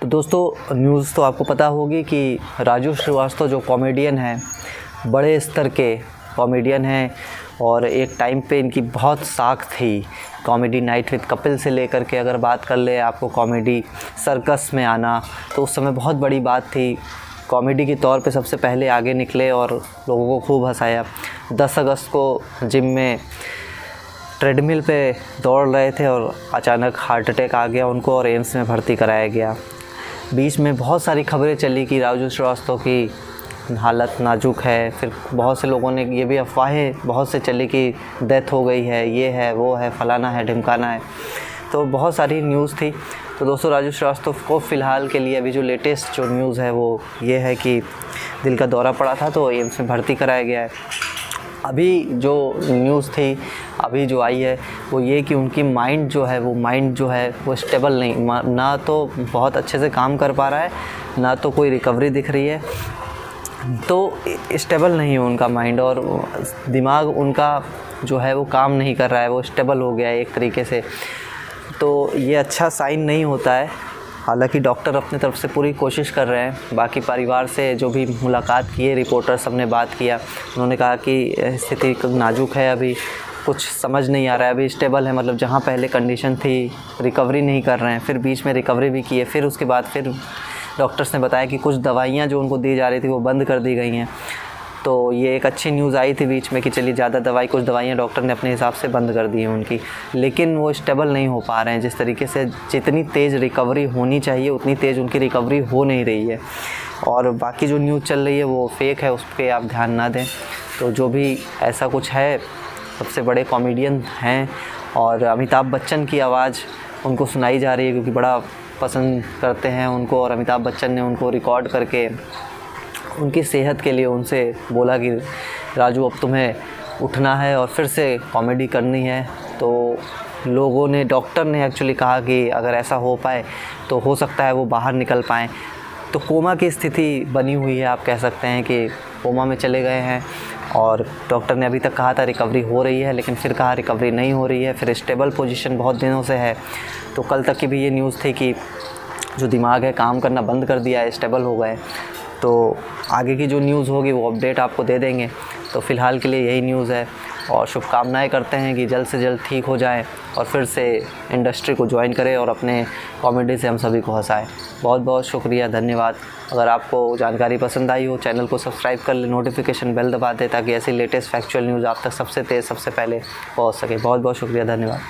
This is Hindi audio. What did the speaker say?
तो दोस्तों न्यूज़ तो आपको पता होगी कि राजू श्रीवास्तव जो कॉमेडियन हैं, बड़े स्तर के कॉमेडियन हैं और एक टाइम पे इनकी बहुत साख थी कॉमेडी नाइट विद कपिल से लेकर के अगर बात कर ले आपको कॉमेडी सर्कस में आना, तो उस समय बहुत बड़ी बात थी। कॉमेडी के तौर पे सबसे पहले आगे निकले और लोगों को खूब हंसाया। 10 अगस्त को जिम में ट्रेडमिल पे दौड़ रहे थे और अचानक हार्ट अटैक आ गया उनको और एम्स में भर्ती कराया गया। बीच में बहुत सारी खबरें चली कि राजू श्रीवास्तव की हालत नाजुक है, फिर बहुत से लोगों ने ये भी अफवाहें बहुत से चली कि डेथ हो गई है, ये है वो है, फलाना है ढिमकाना है, तो बहुत सारी न्यूज़ थी। तो दोस्तों राजू श्रीवास्तव को फ़िलहाल के लिए अभी जो लेटेस्ट जो न्यूज़ है वो ये है कि दिल का दौरा पड़ा था तो एम्स में भर्ती कराया गया है। अभी जो न्यूज़ थी अभी जो आई है वो ये कि उनकी माइंड जो है वो स्टेबल नहीं, ना तो बहुत अच्छे से काम कर पा रहा है, ना तो कोई रिकवरी दिख रही है, तो स्टेबल नहीं है उनका माइंड और दिमाग उनका जो है वो काम नहीं कर रहा है, वो स्टेबल हो गया है एक तरीके से। तो ये अच्छा साइन नहीं होता है। हालांकि डॉक्टर अपनी तरफ से पूरी कोशिश कर रहे हैं। बाकी परिवार से जो भी मुलाकात किए रिपोर्टर सब ने बात किया, उन्होंने कहा कि स्थिति नाजुक है, अभी कुछ समझ नहीं आ रहा है, अभी स्टेबल है, मतलब जहाँ पहले कंडीशन थी रिकवरी नहीं कर रहे हैं, फिर बीच में रिकवरी भी की है, फिर उसके बाद फिर डॉक्टर्स ने बताया कि कुछ दवाइयाँ जो उनको दी जा रही थी वो बंद कर दी गई हैं। तो ये एक अच्छी न्यूज़ आई थी बीच में कि चलिए ज़्यादा कुछ दवाइयाँ डॉक्टर ने अपने हिसाब से बंद कर दी हैं उनकी, लेकिन वो स्टेबल नहीं हो पा रहे हैं। जिस तरीके से जितनी तेज़ रिकवरी होनी चाहिए उतनी तेज़ उनकी रिकवरी हो नहीं रही है। और बाकी जो न्यूज़ चल रही है वो फेक है, उस पर आप ध्यान ना दें। तो जो भी ऐसा कुछ है, सबसे बड़े कॉमेडियन हैं और अमिताभ बच्चन की आवाज़ उनको सुनाई जा रही है क्योंकि बड़ा पसंद करते हैं उनको, और अमिताभ बच्चन ने उनको रिकॉर्ड करके उनकी सेहत के लिए उनसे बोला कि राजू अब तुम्हें उठना है और फिर से कॉमेडी करनी है। तो लोगों ने, डॉक्टर ने एक्चुअली कहा कि अगर ऐसा हो पाए तो हो सकता है वो बाहर निकल पाएँ। तो कोमा की स्थिति बनी हुई है, आप कह सकते हैं कि कोमा में चले गए हैं और डॉक्टर ने अभी तक कहा था रिकवरी हो रही है, लेकिन फिर कहा रिकवरी नहीं हो रही है, फिर स्टेबल पोजीशन बहुत दिनों से है। तो कल तक की भी ये न्यूज़ थी कि जो दिमाग है काम करना बंद कर दिया है, स्टेबल हो गए। तो आगे की जो न्यूज़ होगी वो अपडेट आपको दे देंगे। तो फ़िलहाल के लिए यही न्यूज़ है और शुभकामनाएं करते हैं कि जल्द से जल्द ठीक हो जाएं और फिर से इंडस्ट्री को ज्वाइन करें और अपने कॉमेडी से हम सभी को हंसाएं। बहुत बहुत शुक्रिया, धन्यवाद। अगर आपको जानकारी पसंद आई हो चैनल को सब्सक्राइब कर ले, नोटिफिकेशन बेल दबा दें ताकि ऐसी लेटेस्ट फैक्चुअल न्यूज़ आप तक सबसे तेज़ सबसे पहले पहुंच सके। बहुत बहुत शुक्रिया, धन्यवाद।